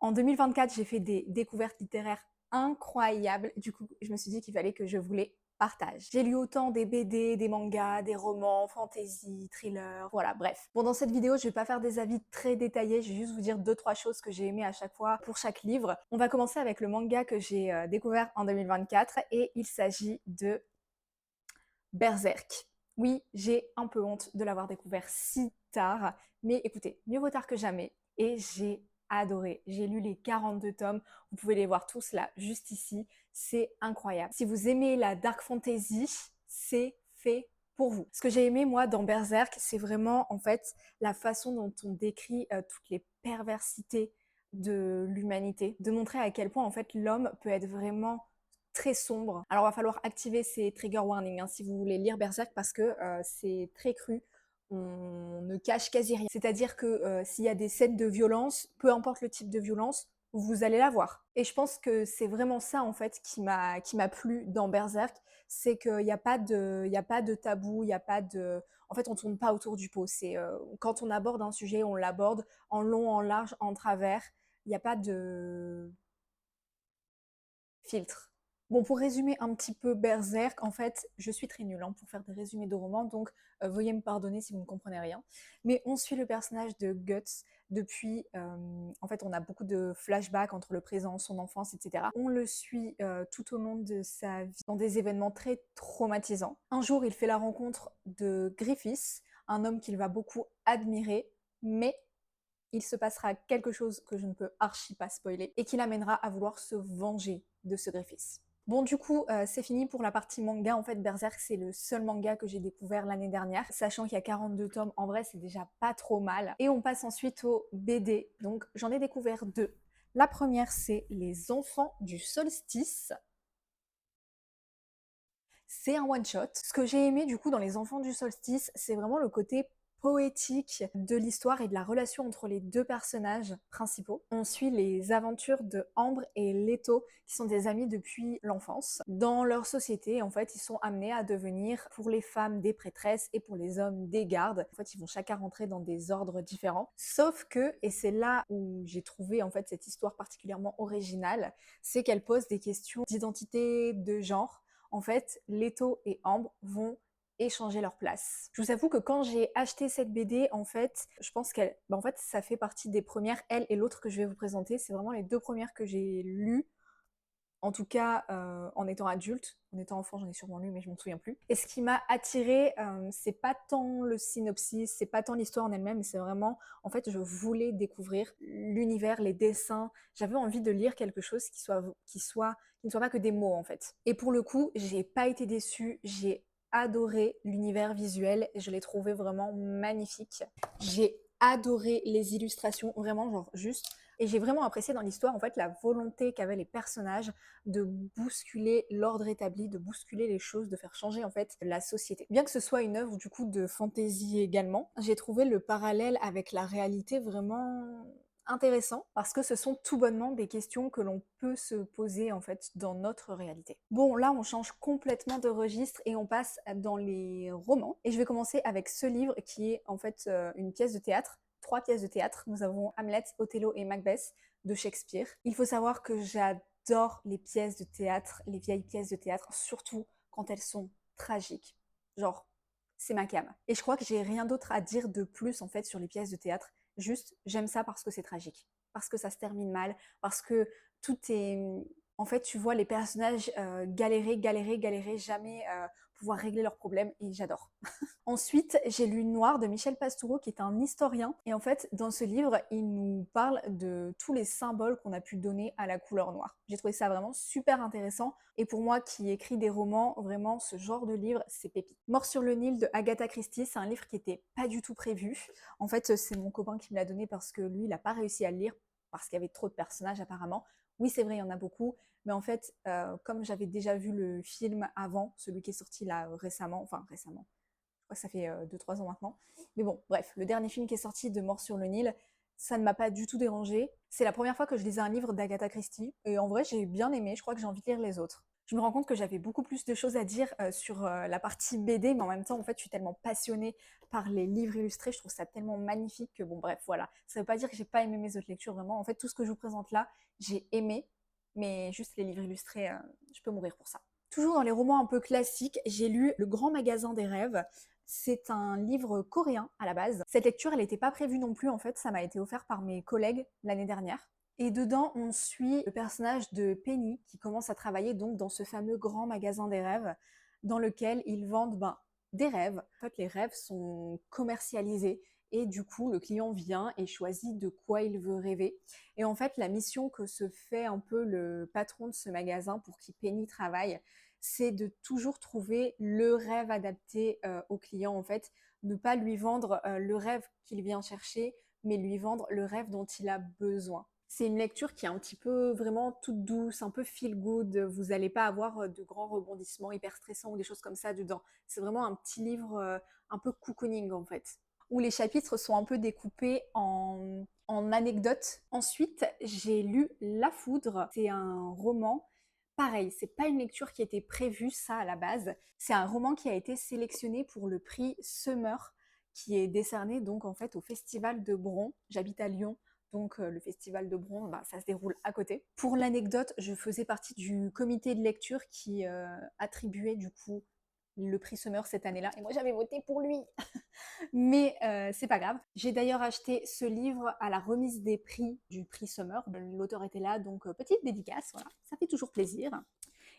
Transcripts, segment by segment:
En 2024, j'ai fait des découvertes littéraires incroyables. Du coup, je me suis dit qu'il fallait que je vous les partage. J'ai lu autant des BD, des mangas, des romans, fantasy, thrillers, voilà, bref. Bon, dans cette vidéo, je vais pas faire des avis très détaillés, je vais juste vous dire 2-3 choses que j'ai aimées à chaque fois pour chaque livre. On va commencer avec le manga que j'ai découvert en 2024 et il s'agit de Berserk. Oui, j'ai un peu honte de l'avoir découvert si tard, mais écoutez, mieux vaut tard que jamais et j'ai adoré. J'ai lu les 42 tomes, vous pouvez les voir tous là, juste ici, c'est incroyable. Si vous aimez la dark fantasy, c'est fait pour vous. Ce que j'ai aimé moi dans Berserk, c'est vraiment en fait la façon dont on décrit toutes les perversités de l'humanité, de montrer à quel point en fait l'homme peut être vraiment très sombre. Alors, il va falloir activer ces trigger warnings hein, si vous voulez lire Berserk parce que c'est très cru. On ne cache quasi rien. C'est-à-dire que s'il y a des scènes de violence, peu importe le type de violence, vous allez la voir. Et je pense que c'est vraiment ça en fait qui m'a plu dans Berserk, c'est qu'il n'y a pas de tabou, il n'y a pas de, en fait on tourne pas autour du pot. C'est quand on aborde un sujet, on l'aborde en long, en large, en travers. Il n'y a pas de filtre. Bon, pour résumer un petit peu Berserk, en fait, je suis très nulle hein, pour faire des résumés de romans, donc veuillez me pardonner si vous ne comprenez rien. Mais on suit le personnage de Guts depuis, en fait, on a beaucoup de flashbacks entre le présent, son enfance, etc. On le suit tout au long de sa vie dans des événements très traumatisants. Un jour, il fait la rencontre de Griffiths, un homme qu'il va beaucoup admirer, mais il se passera quelque chose que je ne peux archi pas spoiler et qui l'amènera à vouloir se venger de ce Griffiths. Bon du coup c'est fini pour la partie manga, en fait Berserk c'est le seul manga que j'ai découvert l'année dernière, sachant qu'il y a 42 tomes, en vrai c'est déjà pas trop mal. Et on passe ensuite au BD, donc j'en ai découvert deux. La première c'est Les Enfants du Solstice. C'est un one-shot. Ce que j'ai aimé du coup dans Les Enfants du Solstice, c'est vraiment le côté poétique de l'histoire et de la relation entre les deux personnages principaux. On suit les aventures de Ambre et Leto, qui sont des amis depuis l'enfance. Dans leur société, en fait, ils sont amenés à devenir, pour les femmes, des prêtresses et pour les hommes, des gardes. En fait, ils vont chacun rentrer dans des ordres différents. Sauf que, et c'est là où j'ai trouvé en fait cette histoire particulièrement originale, c'est qu'elle pose des questions d'identité, de genre. En fait, Leto et Ambre vont échanger leur place. Je vous avoue que quand j'ai acheté cette BD, en fait, je pense qu'elle, en fait, ça fait partie des premières, elle et l'autre que je vais vous présenter. C'est vraiment les deux premières que j'ai lues, en tout cas en étant adulte. En étant enfant, j'en ai sûrement lu, mais je m'en souviens plus. Et ce qui m'a attirée, c'est pas tant le synopsis, c'est pas tant l'histoire en elle-même, mais c'est vraiment, en fait, je voulais découvrir l'univers, les dessins. J'avais envie de lire quelque chose qui ne soit pas que des mots, en fait. Et pour le coup, j'ai pas été déçue. J'ai adoré l'univers visuel et je l'ai trouvé vraiment magnifique. J'ai adoré les illustrations, vraiment, genre juste. Et j'ai vraiment apprécié dans l'histoire, en fait, la volonté qu'avaient les personnages de bousculer l'ordre établi, de bousculer les choses, de faire changer, en fait, la société. Bien que ce soit une œuvre, du coup, de fantaisie également, j'ai trouvé le parallèle avec la réalité vraiment intéressant parce que ce sont tout bonnement des questions que l'on peut se poser en fait dans notre réalité. Bon là on change complètement de registre et on passe dans les romans et je vais commencer avec ce livre qui est en fait une pièce de théâtre, 3 pièces de théâtre. Nous avons Hamlet, Othello et Macbeth de Shakespeare. Il faut savoir que j'adore les pièces de théâtre, les vieilles pièces de théâtre, surtout quand elles sont tragiques. Genre c'est ma came. Et je crois que j'ai rien d'autre à dire de plus en fait sur les pièces de théâtre. Juste, j'aime ça parce que c'est tragique, parce que ça se termine mal, parce que tout est... En fait, tu vois les personnages galérer, galérer, galérer, jamais pouvoir régler leurs problèmes, et j'adore. Ensuite, j'ai lu Noir de Michel Pastoureau, qui est un historien. Et en fait, dans ce livre, il nous parle de tous les symboles qu'on a pu donner à la couleur noire. J'ai trouvé ça vraiment super intéressant. Et pour moi, qui écris des romans, vraiment, ce genre de livre, c'est pépite. Mort sur le Nil de Agatha Christie, c'est un livre qui était pas du tout prévu. En fait, c'est mon copain qui me l'a donné parce que lui, il n'a pas réussi à le lire parce qu'il y avait trop de personnages apparemment. Oui, c'est vrai, il y en a beaucoup, mais en fait, comme j'avais déjà vu le film avant, celui qui est sorti là récemment, enfin récemment, je crois que ça fait 2-3 ans maintenant. Mais bon, bref, le dernier film qui est sorti de Mort sur le Nil, ça ne m'a pas du tout dérangé. C'est la première fois que je lisais un livre d'Agatha Christie, et en vrai j'ai bien aimé, je crois que j'ai envie de lire les autres. Je me rends compte que j'avais beaucoup plus de choses à dire sur la partie BD, mais en même temps, en fait, je suis tellement passionnée par les livres illustrés, je trouve ça tellement magnifique que bon, bref, voilà. Ça veut pas dire que j'ai pas aimé mes autres lectures, vraiment. En fait, tout ce que je vous présente là, j'ai aimé, mais juste les livres illustrés, je peux mourir pour ça. Toujours dans les romans un peu classiques, j'ai lu Le Grand Magasin des Rêves. C'est un livre coréen à la base. Cette lecture, elle n'était pas prévue non plus, en fait, ça m'a été offert par mes collègues l'année dernière. Et dedans, on suit le personnage de Penny qui commence à travailler donc dans ce fameux grand magasin des rêves dans lequel ils vendent des rêves. En fait, les rêves sont commercialisés et du coup, le client vient et choisit de quoi il veut rêver. Et en fait, la mission que se fait un peu le patron de ce magasin pour qui Penny travaille, c'est de toujours trouver le rêve adapté au client. En fait, ne pas lui vendre le rêve qu'il vient chercher, mais lui vendre le rêve dont il a besoin. C'est une lecture qui est un petit peu vraiment toute douce, un peu feel good. Vous n'allez pas avoir de grands rebondissements hyper stressants ou des choses comme ça dedans. C'est vraiment un petit livre un peu cocooning en fait, où les chapitres sont un peu découpés en anecdotes. Ensuite, j'ai lu La Foudre. C'est un roman. Pareil, c'est pas une lecture qui était prévue ça à la base. C'est un roman qui a été sélectionné pour le prix Summer, qui est décerné donc en fait au Festival de Bron. J'habite à Lyon, donc le festival de Bron, ça se déroule à côté. Pour l'anecdote, je faisais partie du comité de lecture qui attribuait du coup le prix Summer cette année-là, et moi j'avais voté pour lui. Mais c'est pas grave. J'ai d'ailleurs acheté ce livre à la remise des prix du prix Summer. L'auteur était là, donc petite dédicace, voilà. Ça fait toujours plaisir.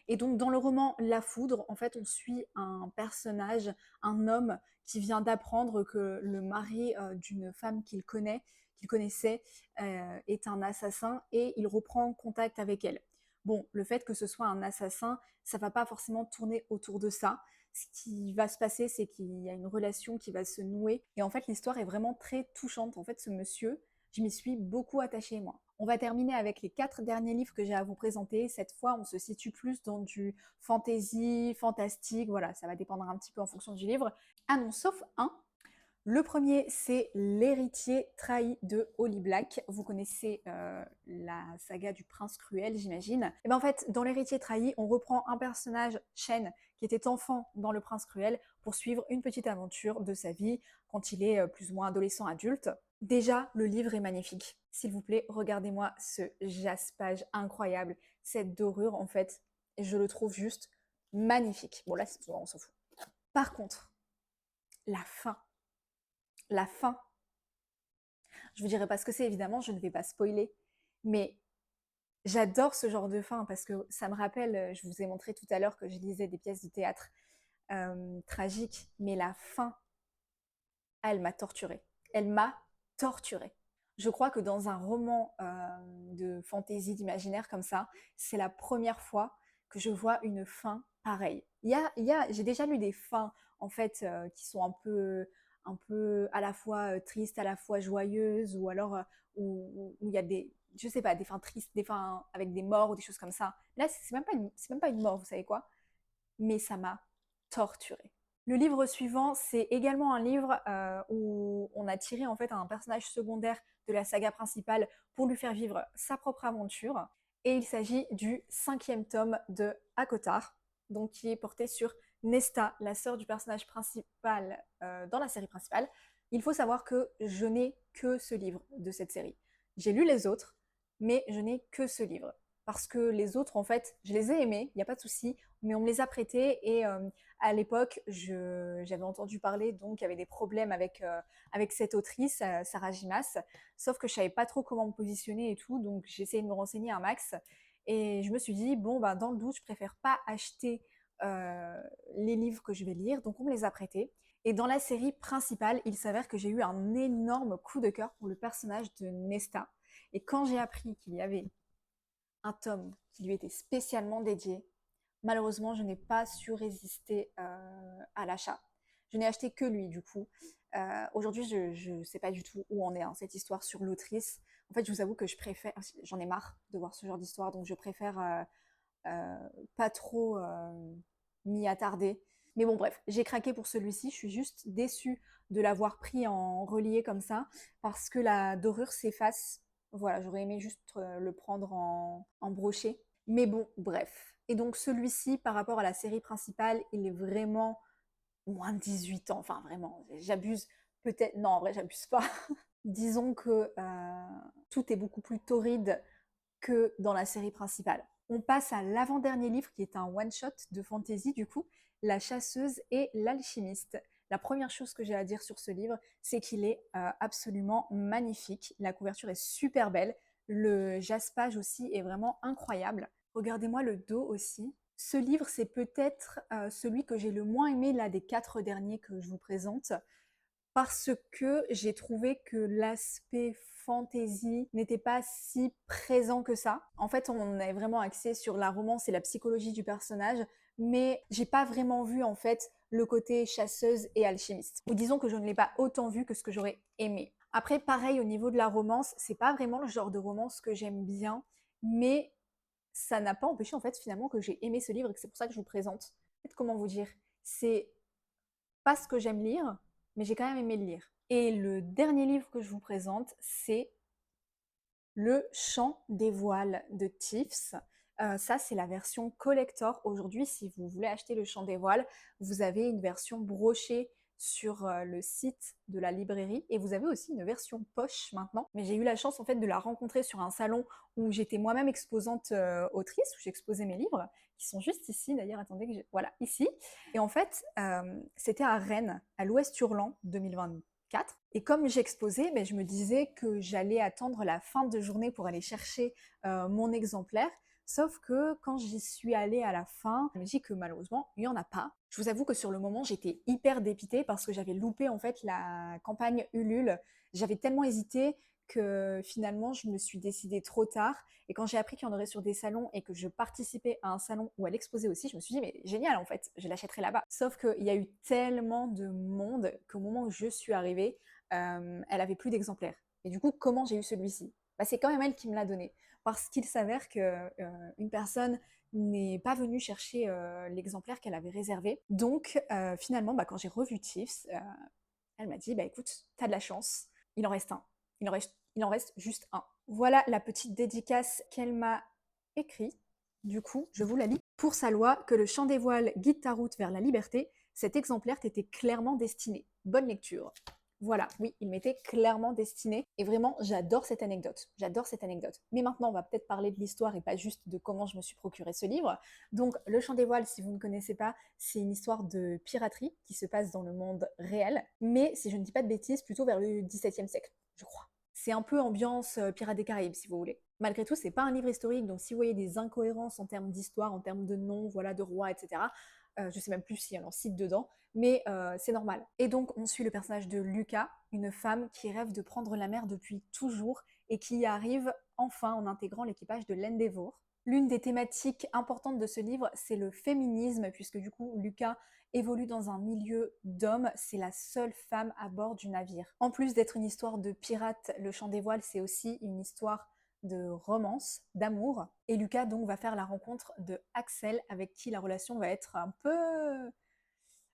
Et donc dans le roman La Foudre, en fait, on suit un personnage, un homme qui vient d'apprendre que le mari d'une femme qu'il connaissait, est un assassin et il reprend contact avec elle. Bon, le fait que ce soit un assassin, ça va pas forcément tourner autour de ça. Ce qui va se passer, c'est qu'il y a une relation qui va se nouer. Et en fait, l'histoire est vraiment très touchante. En fait, ce monsieur, je m'y suis beaucoup attachée, moi. On va terminer avec les 4 derniers livres que j'ai à vous présenter. Cette fois, on se situe plus dans du fantasy, fantastique. Voilà, ça va dépendre un petit peu en fonction du livre. Ah non, sauf un. Le premier, c'est L'héritier trahi de Holly Black. Vous connaissez la saga du prince cruel, j'imagine. Et bien en fait, dans L'héritier trahi, on reprend un personnage, Shen, qui était enfant dans Le prince cruel, pour suivre une petite aventure de sa vie quand il est plus ou moins adolescent adulte. Déjà, le livre est magnifique. S'il vous plaît, regardez-moi ce jaspage incroyable. Cette dorure, en fait, je le trouve juste magnifique. Bon là, on s'en fout. Par contre, la fin. La fin. Je vous dirai pas ce que c'est, évidemment, je ne vais pas spoiler. Mais j'adore ce genre de fin parce que ça me rappelle, je vous ai montré tout à l'heure que je lisais des pièces de théâtre tragiques, mais la fin, elle m'a torturée. Elle m'a torturée. Je crois que dans un roman de fantaisie, d'imaginaire comme ça, c'est la première fois que je vois une fin pareille. J'ai déjà lu des fins en fait qui sont un peu à la fois tristes, à la fois joyeuses, ou alors où il y a des, je sais pas, des fins tristes, des fins avec des morts ou des choses comme ça. Là, c'est même pas une mort, vous savez quoi? Mais ça m'a torturée. Le livre suivant, c'est également un livre où on a tiré en fait un personnage secondaire de la saga principale pour lui faire vivre sa propre aventure. Et il s'agit du 5e tome de Akotar, donc qui est porté sur Nesta, la sœur du personnage principal dans la série principale. Il faut savoir que je n'ai que ce livre de cette série. J'ai lu les autres, mais je n'ai que ce livre. Parce que les autres, en fait, je les ai aimés, il n'y a pas de souci, mais on me les a prêtés et à l'époque, j'avais entendu parler donc qu'il y avait des problèmes avec cette autrice, Sarah Gimas, sauf que je savais pas trop comment me positionner et tout, donc j'ai essayé de me renseigner un max. Et je me suis dit, bon, bah, dans le doute, je préfère pas acheter les livres que je vais lire, donc on me les a prêtés. Et dans la série principale, il s'avère que j'ai eu un énorme coup de cœur pour le personnage de Nesta. Et quand j'ai appris qu'il y avait un tome qui lui était spécialement dédié, malheureusement, je n'ai pas su résister à l'achat. Je n'ai acheté que lui, du coup. Aujourd'hui, je ne sais pas du tout où en est cette histoire sur l'autrice. En fait, je vous avoue que je préfère, j'en ai marre de voir ce genre d'histoire, donc je préfère pas trop m'y attarder. Mais bon, bref, j'ai craqué pour celui-ci. Je suis juste déçue de l'avoir pris en relié comme ça, parce que la dorure s'efface. Voilà, j'aurais aimé juste le prendre en brochet. Mais bon, bref. Et donc celui-ci, par rapport à la série principale, il est vraiment moins de 18 ans. Enfin, vraiment, j'abuse peut-être. Non, en vrai, j'abuse pas. Disons que tout est beaucoup plus torride que dans la série principale. On passe à l'avant-dernier livre qui est un one-shot de fantasy du coup, La chasseuse et l'alchimiste. La première chose que j'ai à dire sur ce livre, c'est qu'il est absolument magnifique. La couverture est super belle. Le jaspage aussi est vraiment incroyable. Regardez-moi le dos aussi. Ce livre, c'est peut-être celui que j'ai le moins aimé là des 4 derniers que je vous présente parce que j'ai trouvé que l'aspect fantasy n'était pas si présent que ça. En fait, on est vraiment axé sur la romance et la psychologie du personnage, mais j'ai pas vraiment vu en fait le côté chasseuse et alchimiste. Ou disons que je ne l'ai pas autant vu que ce que j'aurais aimé. Après, pareil au niveau de la romance, c'est pas vraiment le genre de romance que j'aime bien, mais ça n'a pas empêché en fait finalement que j'ai aimé ce livre et que c'est pour ça que je vous présente. En fait, comment vous dire, c'est pas ce que j'aime lire, mais j'ai quand même aimé le lire. Et le dernier livre que je vous présente, c'est Le Chant des voiles de Tiffs. Ça, c'est la version collector. Aujourd'hui, si vous voulez acheter Le Chant des voiles, vous avez une version brochée sur le site de la librairie et vous avez aussi une version poche maintenant. Mais j'ai eu la chance en fait de la rencontrer sur un salon où j'étais moi-même exposante autrice, où j'exposais mes livres, qui sont juste ici d'ailleurs, attendez que j'ai... Voilà, ici. Et en fait, c'était à Rennes, à l'Ouest Hurlant 2024. Et comme j'exposais, ben, je me disais que j'allais attendre la fin de journée pour aller chercher mon exemplaire. Sauf que quand j'y suis allée à la fin, je me dis que malheureusement, il n'y en a pas. Je vous avoue que sur le moment, j'étais hyper dépitée parce que j'avais loupé en fait la campagne Ulule. J'avais tellement hésité que finalement, je me suis décidée trop tard. Et quand j'ai appris qu'il y en aurait sur des salons et que je participais à un salon où elle exposait aussi, je me suis dit, mais génial en fait, je l'achèterai là-bas. Sauf qu'il y a eu tellement de monde qu'au moment où je suis arrivée, elle avait plus d'exemplaires. Et du coup, comment j'ai eu celui-ci? Bah, c'est quand même elle qui me l'a donné. Parce qu'il s'avère que une personne n'est pas venue chercher l'exemplaire qu'elle avait réservé. Donc finalement, bah, quand j'ai revu Tiffs, elle m'a dit, bah écoute, t'as de la chance, il en reste un. Il en reste juste un. Voilà la petite dédicace qu'elle m'a écrite. Du coup, je vous la lis. Pour sa loi, que le chant des voiles guide ta route vers la liberté, cet exemplaire t'était clairement destiné. Bonne lecture. Voilà, oui, il m'était clairement destiné. Et vraiment, j'adore cette anecdote. J'adore cette anecdote. Mais maintenant, on va peut-être parler de l'histoire et pas juste de comment je me suis procuré ce livre. Donc, Le Chant des voiles, si vous ne connaissez pas, c'est une histoire de piraterie qui se passe dans le monde réel. Mais, si je ne dis pas de bêtises, plutôt vers le XVIIe siècle, je crois. C'est un peu ambiance Pirates des Caraïbes, si vous voulez. Malgré tout, c'est pas un livre historique, donc si vous voyez des incohérences en termes d'histoire, en termes de noms, voilà, de rois, etc., je sais même plus s'il y a leur site dedans, mais c'est normal. Et donc, on suit le personnage de Lucas, une femme qui rêve de prendre la mer depuis toujours et qui y arrive enfin en intégrant l'équipage de l'Endeavour. L'une des thématiques importantes de ce livre, c'est le féminisme, puisque du coup, Lucas évolue dans un milieu d'hommes, c'est la seule femme à bord du navire. En plus d'être une histoire de pirate, Le Chant des voiles, c'est aussi une histoire de romance, d'amour. Et Lucas donc va faire la rencontre de Axel, avec qui la relation va être un peu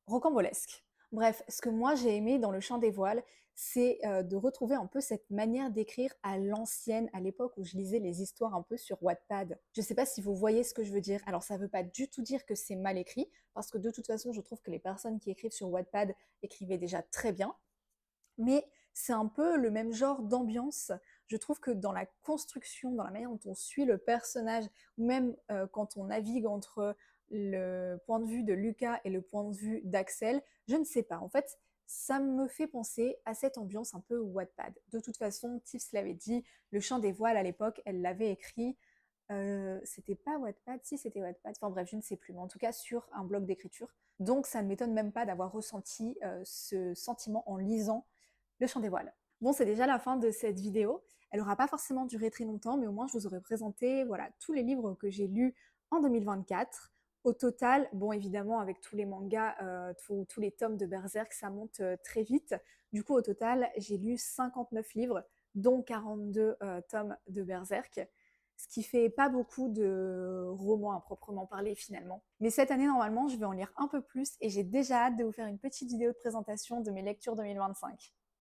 rocambolesque. Bref, ce que moi j'ai aimé dans Le Chant des voiles, c'est de retrouver un peu cette manière d'écrire à l'ancienne, à l'époque où je lisais les histoires un peu sur Wattpad. Je sais pas si vous voyez ce que je veux dire. Alors ça veut pas du tout dire que c'est mal écrit, parce que de toute façon je trouve que les personnes qui écrivent sur Wattpad écrivaient déjà très bien, mais c'est un peu le même genre d'ambiance. Je trouve que dans la construction, dans la manière dont on suit le personnage, ou même quand on navigue entre le point de vue de Lucas et le point de vue d'Axel, je ne sais pas. En fait, ça me fait penser à cette ambiance un peu Wattpad. De toute façon, Tiffs l'avait dit, Le Chant des voiles à l'époque, elle l'avait écrit. C'était pas Wattpad, si c'était Wattpad, enfin bref, je ne sais plus, mais en tout cas sur un blog d'écriture. Donc ça ne m'étonne même pas d'avoir ressenti ce sentiment en lisant Le Chant des voiles. Bon, c'est déjà la fin de cette vidéo. Elle n'aura pas forcément duré très longtemps, mais au moins je vous aurais présenté voilà, tous les livres que j'ai lus en 2024. Au total, bon évidemment avec tous les mangas, tous les tomes de Berserk, ça monte très vite. Du coup au total, j'ai lu 59 livres, dont 42 tomes de Berserk, ce qui fait pas beaucoup de romans à proprement parler finalement. Mais cette année, normalement, je vais en lire un peu plus et j'ai déjà hâte de vous faire une petite vidéo de présentation de mes lectures 2025.